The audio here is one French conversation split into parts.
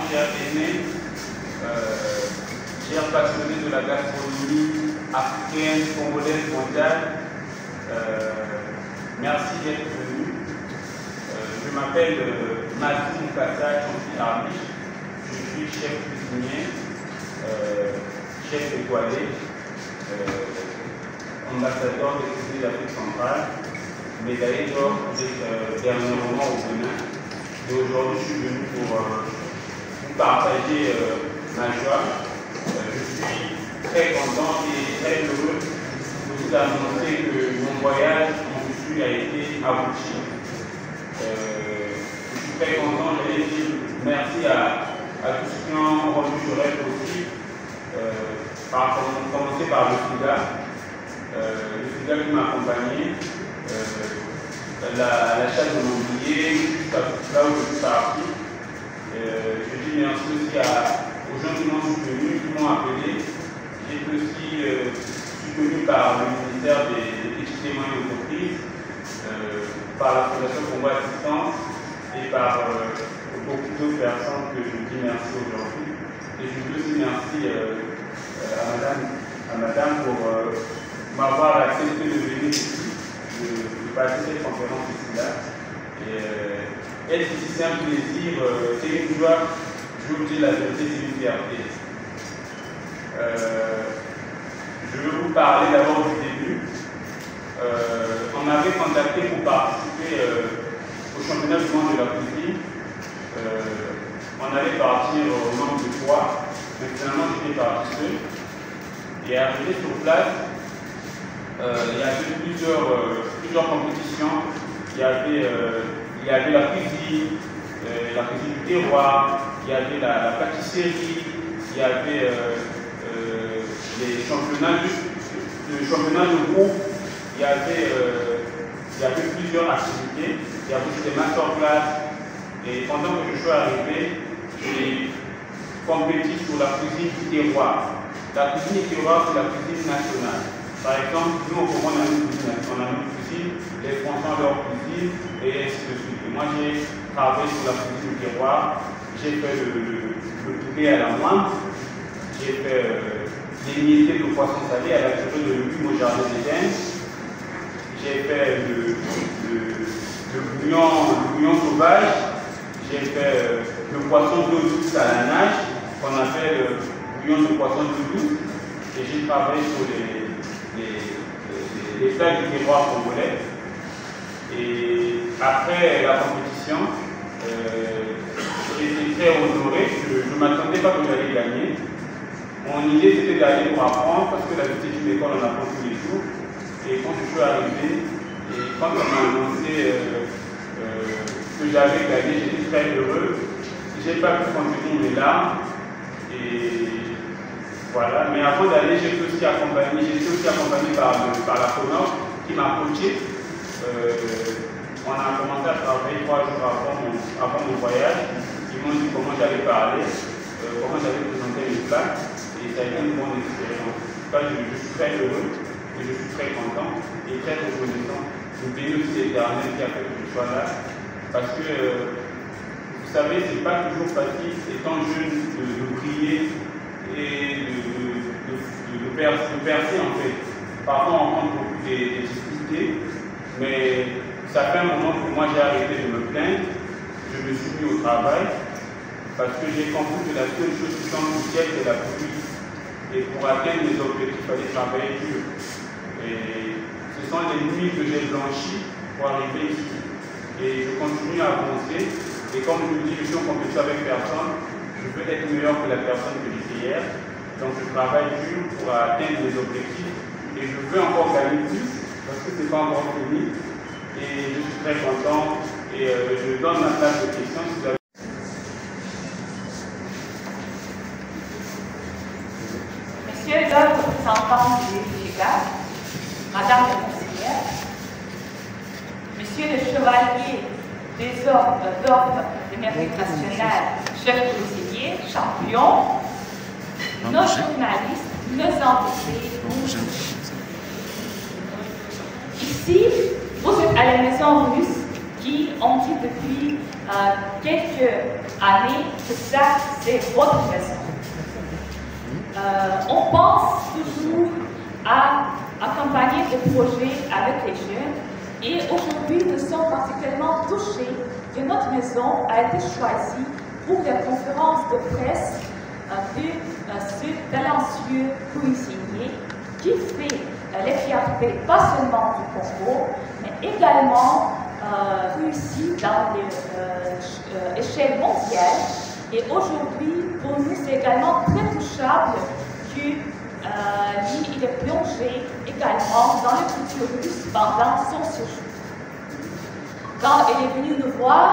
j'ai aimé, j'ai un passionné de la gastronomie africaine, congolaise, mondiale. Merci d'être venu. Je m'appelle Mathieu Moukassa Armiche. Je suis chef cuisinier, chef étoilé, ambassadeur des cuisines d'Afrique centrale, médaillé d'or dernièrement au Bénin. Et aujourd'hui, je suis venu pour vous partager ma joie. Je suis très content et très heureux de vous annoncer que mon voyage en Russie a été abouti. Je suis très content, j'allais dire merci à tous ceux qui ont rendu ce rêve possible, commencer par le FIGA qui m'a accompagné, l'achat de mon billet, là où je suis parti. Je dis merci aussi aux gens qui m'ont soutenu, qui m'ont appelé. J'ai été aussi soutenu par le ministère des Petites et Moyennes Entreprises, par la Fondation Congo Assistance et par beaucoup d'autres personnes que je dis merci aujourd'hui. Et je dis aussi merci à madame pour m'avoir accepté de venir ici, de passer cette conférence ici-là. Et être ici, c'est un plaisir, c'est une joie, je vous dis la vérité, c'est une fierté. Je veux vous parler d'abord du début. On m'avait contacté pour participer au championnat du monde de la cuisine. On allait partir au nombre de 3, mais finalement j'étais parti seul. Et arrivé sur place, il y avait plusieurs compétitions. Il y avait la cuisine du terroir, il y avait la pâtisserie, il y avait les championnats de groupe, il y avait plusieurs activités, il y avait des masterclass. Et pendant que je suis arrivé, j'ai compétit sur la cuisine du terroir. La cuisine du terroir, c'est la cuisine nationale. Par exemple, nous, au Congo, on a une cuisine, les Français ont leur cuisine, et ainsi de suite. Et moi, j'ai travaillé sur la cuisine du terroir. J'ai fait le poulet à la moine, j'ai fait l'émietté de poisson salé à la durée de légumes au jardin d'Éden. J'ai fait le bouillon sauvage. J'ai fait le poisson d'eau douce à la nage, qu'on appelle bouillon de poisson d'eau douce. Et j'ai travaillé sur les plats du terroir congolais. Et après la compétition, j'étais très honoré. Je ne m'attendais pas que j'allais gagner. Mon idée c'était d'aller pour apprendre, parce que d'habitude d'une école on apprend tous les jours. Et quand je suis arrivé, et quand on m'a annoncé que j'avais gagné, j'étais très heureux. Je n'ai pas pu contenir mes larmes. Et voilà. Mais avant d'aller, j'étais aussi accompagné par la CONOC qui m'a coaché. On a commencé à travailler 3 jours avant mon voyage. Ils m'ont dit comment j'allais parler, comment j'allais présenter mes plats. Et ça a été une bonne expérience. Je suis très heureux et je suis très content et très reconnaissant. Je bénis aussi l'Éternel qui a fait que je sois là. Parce que, vous savez, ce n'est pas toujours facile, étant jeune, de prier et de percer en fait. Parfois, on rencontre beaucoup des difficultés, mais ça fait un moment que moi j'ai arrêté de me plaindre. Je me suis mis au travail parce que j'ai compris que la seule chose qui tombe du ciel, c'est la pluie. Et pour atteindre mes objectifs, il fallait travailler dur. Et ce sont les nuits que j'ai blanchies pour arriver ici. Et je continue à avancer. Et comme je vous dis, je suis en compétition avec personne. Je veux être meilleur que la personne que j'étais hier. Donc je travaille dur pour atteindre mes objectifs. Et je veux encore gagner plus parce que ce n'est pas encore fini. Et je suis très content. Et je donne ma place de questions. Si vous avez... Monsieur le représentant du FIGA, Madame la conseillère, Monsieur le chevalier des ordres de mérite national, chef cuisinier, champion, nos journalistes, nos invités. Ici, vous êtes à la maison russe qui ont dit depuis quelques années que ça, c'est votre maison. On pense toujours à accompagner des projets avec les jeunes et aujourd'hui, nous sommes particulièrement touchés que notre maison a été choisie pour la conférence de presse de ce talentueux cuisinier qui fait les fiertés pas seulement du Congo, mais également réussi dans l'échelle mondiale. Et aujourd'hui, pour nous, c'est également très touchable que lui, il est plongé également dans la culture russe pendant son séjour. Quand il est venu nous voir,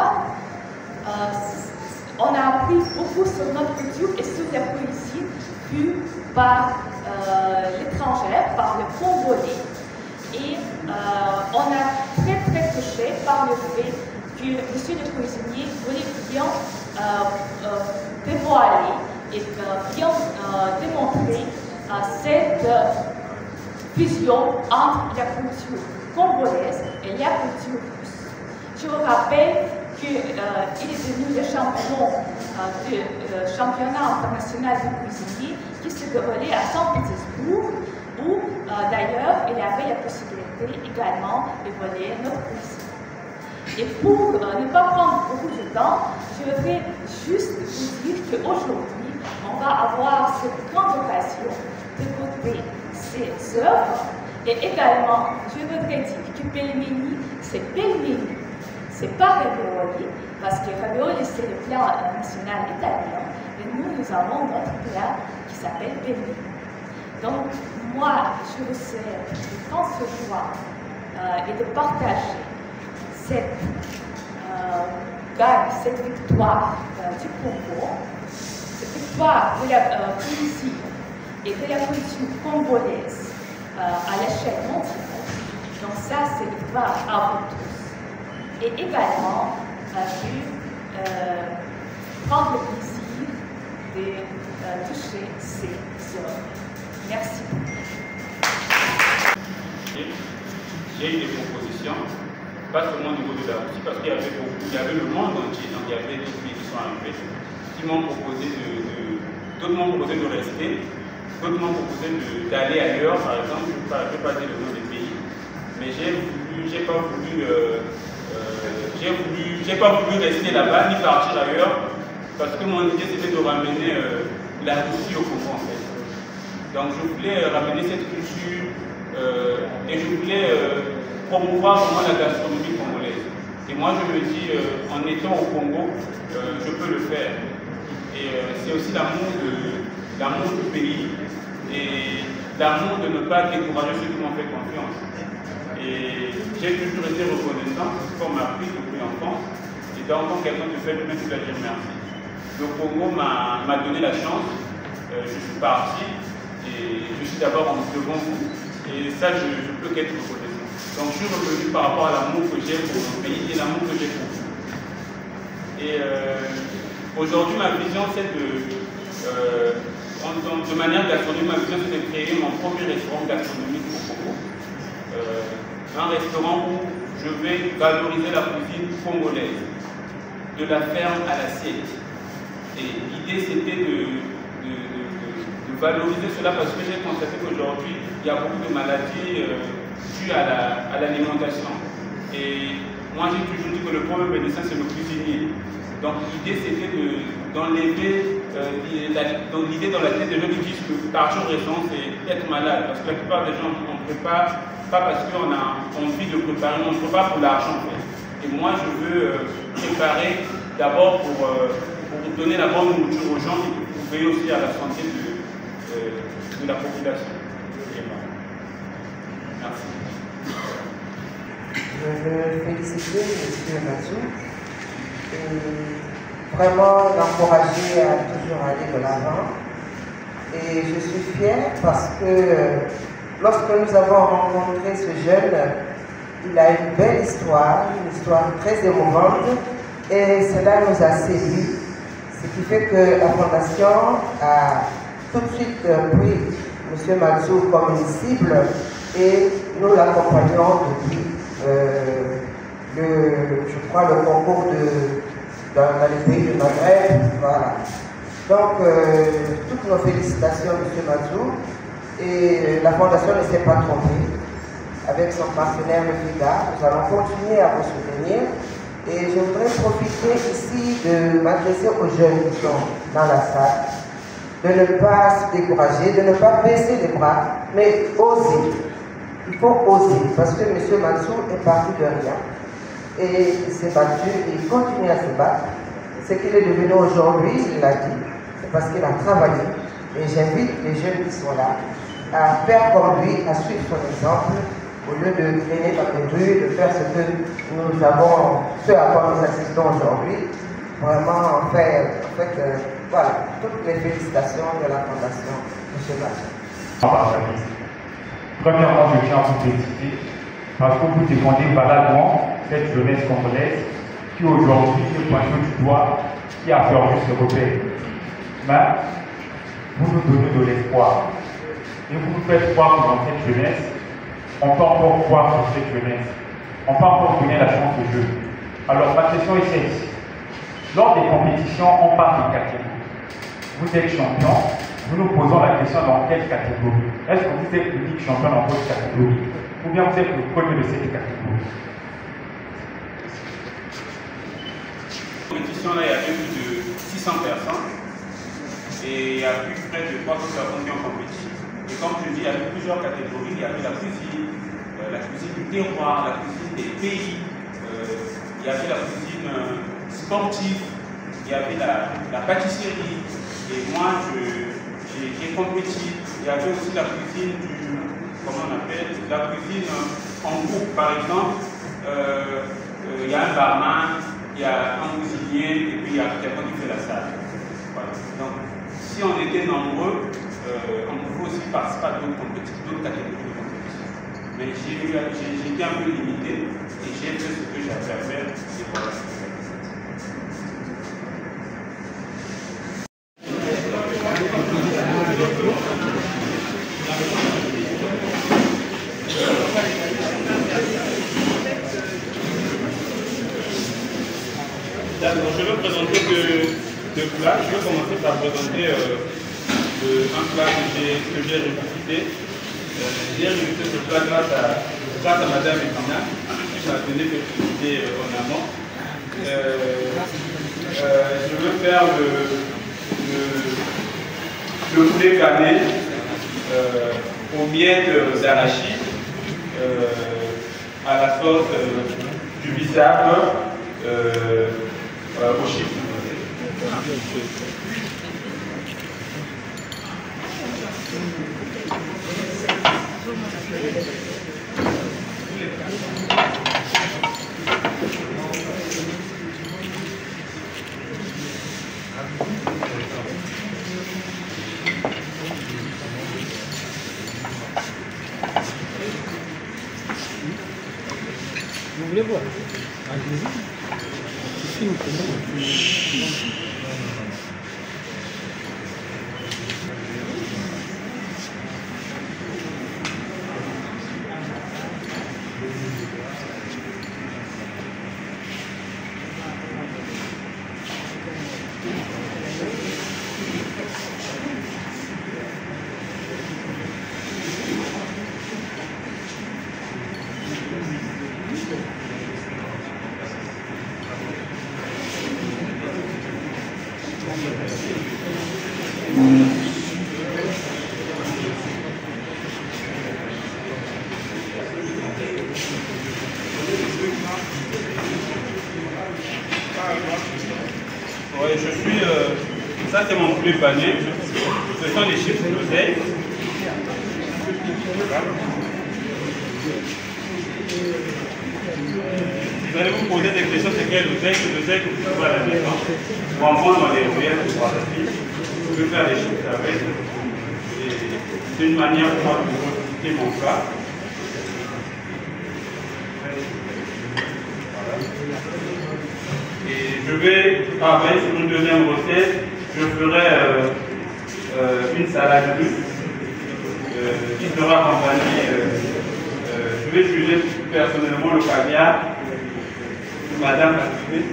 on a appris beaucoup sur notre culture et sur la poésie vue par l'étranger, par le Congolais. Et on a très touché par le fait que M. le cuisinier voulait bien dévoiler et bien démontrer cette fusion entre la culture congolaise et la culture russe. Je vous rappelle qu'il est devenu le champion du championnat international du cuisinier qui se déroulait à Saint-Pétersbourg, où d'ailleurs il avait la possibilité également de voler notre cuisine. Et pour ne pas prendre beaucoup de temps, je voudrais juste vous dire qu'aujourd'hui, on va avoir cette grande occasion d'écouter ces œuvres. Et également, je voudrais dire que pelmeni, c'est pelmeni. C'est pas ravioli, parce que ravioli, c'est le plat national italien. Et nous avons notre plat qui s'appelle pelmeni. Donc, moi, je vous souhaite de prendre ce choix et de partager cette gagne, cette victoire du Congo, cette victoire de la poésie et de la culture congolaise à l'échelle mondiale. Donc ça, c'est une victoire à vous tous. Et également, je prendre le plaisir de toucher ces œuvres. Merci beaucoup. J'ai eu des propositions, pas seulement au niveau de la Russie, parce qu'il y avait beaucoup, il y avait le monde entier, donc il y avait des pays qui sont arrivés, qui m'ont proposé d'autres m'ont proposé de rester, d'autres m'ont proposé d'aller ailleurs, par exemple, je ne vais pas dire le nom des pays, mais j'ai pas voulu rester là-bas, ni partir ailleurs, parce que mon idée c'était de ramener la Russie au Congo en fait. Donc je voulais ramener cette culture et je voulais promouvoir vraiment la gastronomie congolaise. Et moi je me dis, en étant au Congo, je peux le faire. Et c'est aussi l'amour du pays et l'amour de ne pas décourager ceux qui m'ont fait confiance. Et j'ai toujours été reconnaissant parce qu'on m'a pris depuis l'enfance. Et donc quand quelqu'un te fait le même, tu dois dire merci. Le Congo m'a donné la chance, je suis parti et je suis d'abord devant vous. Et ça, je peux qu'être reconnaissant. Donc je suis revenu par rapport à l'amour que j'ai pour mon pays et l'amour que j'ai pour vous. Et aujourd'hui, ma vision, c'est de manière gastronomique, ma vision, c'est de créer mon premier restaurant gastronomique au Congo. Un restaurant où je vais valoriser la cuisine congolaise, de la ferme à l'assiette. Et l'idée, c'était de valoriser cela parce que j'ai constaté qu'aujourd'hui, il y a beaucoup de maladies dues à l'alimentation. Et moi, j'ai toujours dit que le premier médecin, c'est le cuisinier. Donc l'idée, c'était d'enlever l'idée dans la tête des gens qui disent que partir au restaurant, c'est être malade. Parce que la plupart des gens, on ne prépare pas parce qu'on a envie de préparer, on ne prépare pour l'argent en fait. Et moi, je veux préparer d'abord pour donner la bonne nourriture aux gens et pour veiller aussi à la santé de la population. Merci. Je veux féliciter M. Matsou et vraiment l'encourager à toujours aller de l'avant. Et je suis fière parce que lorsque nous avons rencontré ce jeune, il a une belle histoire, une histoire très émouvante et cela nous a séduits. Ce qui fait que la Fondation a tout de suite pris M. Matsou comme une cible et nous l'accompagnons depuis je crois, le concours dans les pays du Maghreb. Voilà. Donc, toutes nos félicitations, M. Mazou. Et la Fondation ne s'est pas trompée. Avec son partenaire, le FIGA, nous allons continuer à vous soutenir. Et je voudrais profiter ici de m'adresser aux jeunes qui sont dans la salle, de ne pas se décourager, de ne pas baisser les bras, mais oser. Il faut oser, parce que M. Mansour est parti de rien. Et il s'est battu, et il continue à se battre. Ce qu'il est devenu aujourd'hui, il l'a dit, c'est parce qu'il a travaillé. Et j'invite les jeunes qui sont là à faire comme lui, à suivre son exemple, au lieu de traîner dans les rues, de faire ce que nous avons, ce à quoi nous assistons aujourd'hui. Vraiment, en fait, voilà, toutes les félicitations de la Fondation M. Mansour. Premièrement, je tiens à vous féliciter parce que vous défendez valablement cette jeunesse congolaise qui aujourd'hui est pointée du doigt, qui a perdu ses repères. Mais vous nous donnez de l'espoir et vous nous faites croire que dans cette jeunesse, on peut encore croire sur cette jeunesse, on peut encore donner la chance aux jeunes. Alors ma question est celle-ci. Lors des compétitions, on parle de catégories. Vous êtes champion, nous nous posons la question dans quelle catégorie? Est-ce que vous êtes l'unique champion dans votre catégorie? Ou bien vous êtes le premier de cette catégorie? Compétition, là, il y avait plus de 600 personnes et il y a plus près de 300 personnes qui ont compéti. Et comme je dis, il y avait plusieurs catégories. Il y avait la cuisine du terroir, la cuisine des pays, il y avait la cuisine sportive, il y avait la pâtisserie. Et moi, j'ai compéti. Il y avait aussi la cuisine comment on appelle, la cuisine en groupe, par exemple. Il y a un barman, il y a un cuisinier et puis il y a quelqu'un qui fait la salle. Voilà. Donc, si on était nombreux, on pouvait aussi participer à d'autres catégories de compétition. Mais j'ai été un peu limité et j'ai fait ce que j'avais à faire. Et voilà. Je vais présenter deux plats. Je vais commencer par présenter un plat que j'ai revisité. J'ai revisité ce plat grâce à Madame Edina, qui m'a donné quelques idées en amont. Je veux faire le poulet pané au miel d'arachide à la sauce du bissap au chiffre. Vous voulez voir? Oui, je suis. Ça, c'est mon poulet pané. Ce sont des chips d'oseille. Vous allez vous poser des questions, c'est quelle oseille? C'est l'oseille que vous trouvez à la maison. Ou en prendre dans les ruelles de Guadeloupe. Vous pouvez faire des chips avec. C'est une manière pour moi de revisiter mon plat. Et je vais travailler sur une deuxième recette. Je ferai une salade russe qui sera accompagnée. Je vais utiliser personnellement le caviar Madame Activée.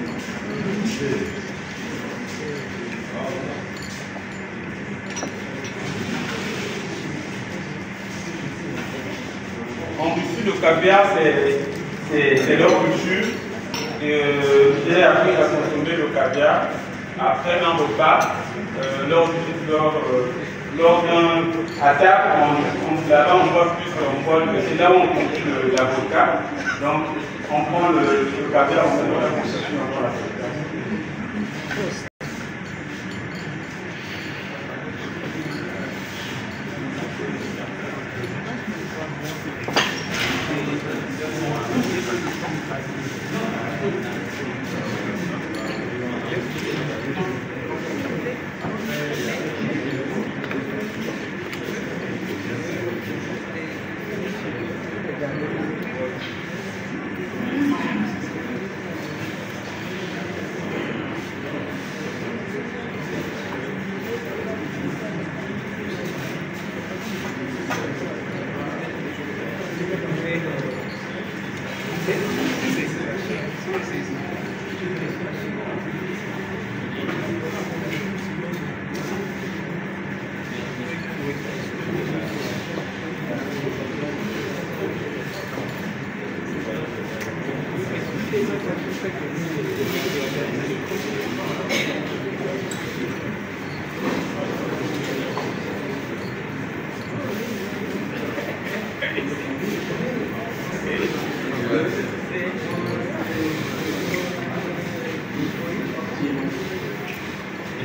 En Russie, le caviar, c'est leur culture. J'ai appris à consommer le caviar après un repas, lors d'un attaque, là-bas on voit plus, c'est là où on construit l'avocat. Donc on prend le caviar, on met dans la construction, on prend l'avocat.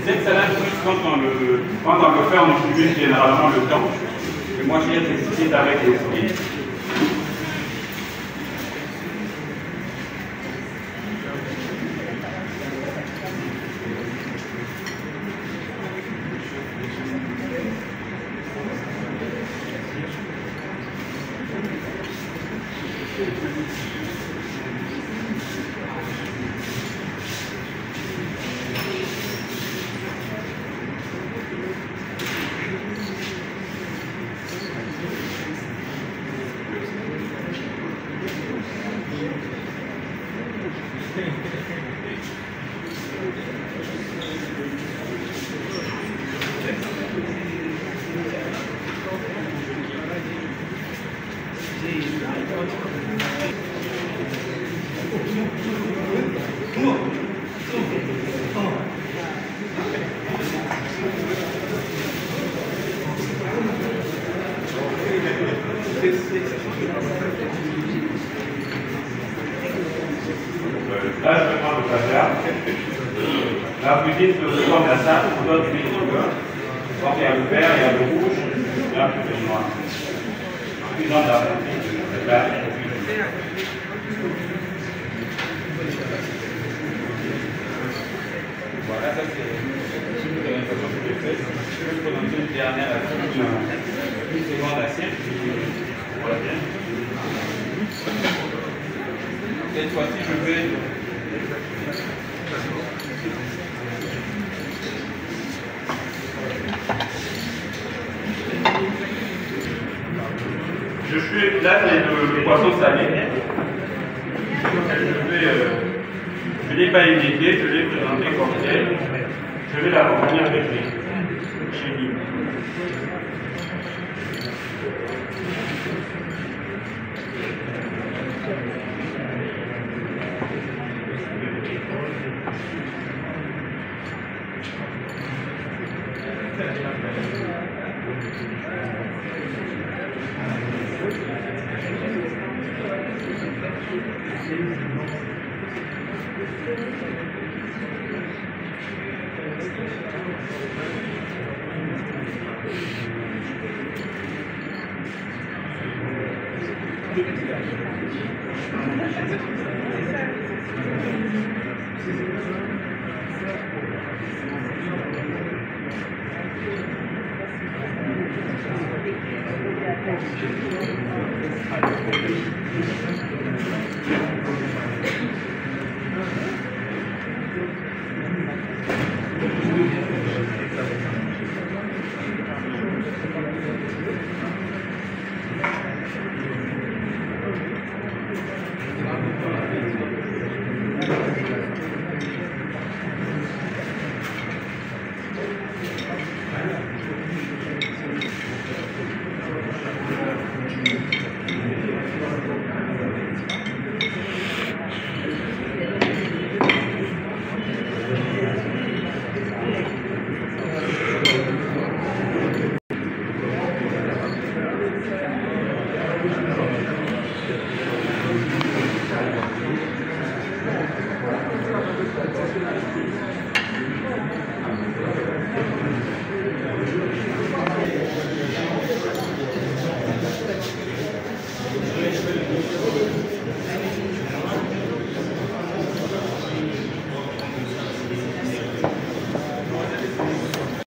Cette salade, quand on le fait, on utilise généralement le temps. Et moi, j'ai décidé avec les fruits. Là, je vais prendre le caviar. La cuisine se forme à ça, on donne du sucre. Donc il y a le vert, il y a le rouge, et un peu de noir. Puis dans la voilà, ça c'est une façon que je fais. Je vais présenter une dernière assiette, une seconde assiette. Voilà bien. Cette fois-ci, je vais là, c'est le poisson salé. Je ne l'ai pas édité, je l'ai présenté comme tel. Je vais l'accompagner avec les chenilles.